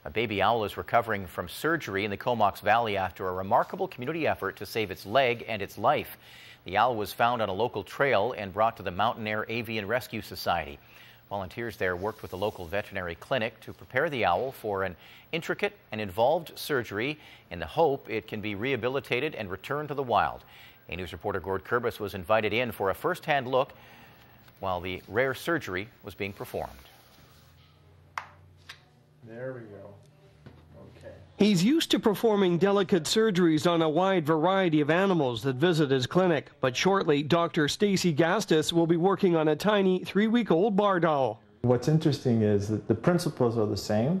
A baby owl is recovering from surgery in the Comox Valley after a remarkable community effort to save its leg and its life. The owl was found on a local trail and brought to the Mountainaire Avian Rescue Society. Volunteers there worked with the local veterinary clinic to prepare the owl for an intricate and involved surgery in the hope it can be rehabilitated and returned to the wild. A news reporter, Gord Kurbis, was invited in for a first-hand look while the rare surgery was being performed. There we go. Okay. He's used to performing delicate surgeries on a wide variety of animals that visit his clinic, but shortly Dr. Stacy Gastis will be working on a tiny 3-week-old barred owl. What's interesting is that the principles are the same.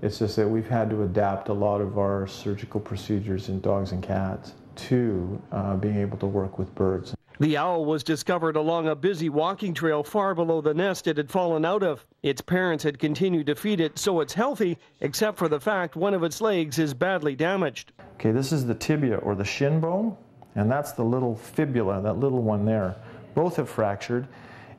It's just that we've had to adapt a lot of our surgical procedures in dogs and cats to being able to work with birds. The owl was discovered along a busy walking trail far below the nest it had fallen out of. Its parents had continued to feed it, so it's healthy, except for the fact one of its legs is badly damaged. Okay, this is the tibia or the shin bone, and that's the little fibula, that little one there. Both have fractured,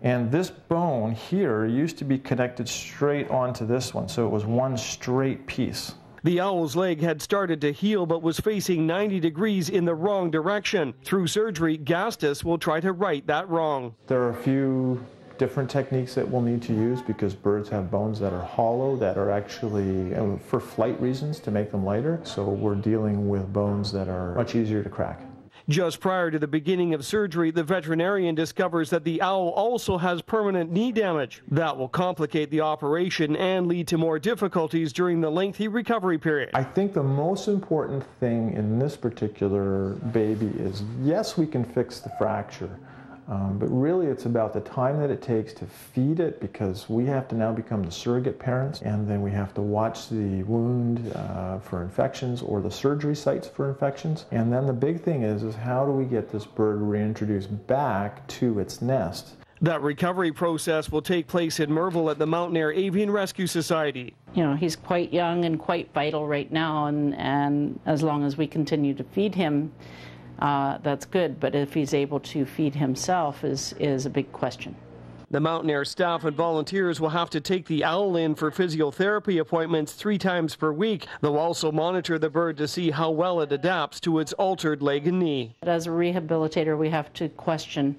and this bone here used to be connected straight onto this one, so it was one straight piece. The owl's leg had started to heal but was facing 90 degrees in the wrong direction. Through surgery, Gastis will try to right that wrong. There are a few different techniques that we'll need to use because birds have bones that are hollow, that are actually for flight reasons to make them lighter. So we're dealing with bones that are much easier to crack. Just prior to the beginning of surgery, the veterinarian discovers that the owl also has permanent knee damage. That will complicate the operation and lead to more difficulties during the lengthy recovery period. I think the most important thing in this particular baby is, yes, we can fix the fracture, but really it's about the time that it takes to feed it, because we have to now become the surrogate parents, and then we have to watch the wound for infections or the surgery sites for infections. And then the big thing is how do we get this bird reintroduced back to its nest? That recovery process will take place in Merville at the Mountainaire Avian Rescue Society. You know, he's quite young and quite vital right now, and as long as we continue to feed him, that's good, but if he's able to feed himself is a big question. The Mountainaire staff and volunteers will have to take the owl in for physiotherapy appointments 3 times per week. They'll also monitor the bird to see how well it adapts to its altered leg and knee. As a rehabilitator, we have to question,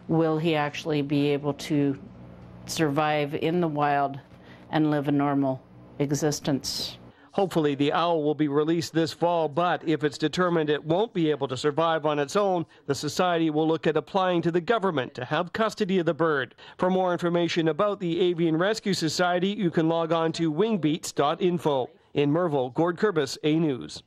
will he actually be able to survive in the wild and live a normal existence? Hopefully the owl will be released this fall, but if it's determined it won't be able to survive on its own, the Society will look at applying to the government to have custody of the bird. For more information about the Avian Rescue Society, you can log on to wingbeats.info. In Merville, Gord Kurbis, A News.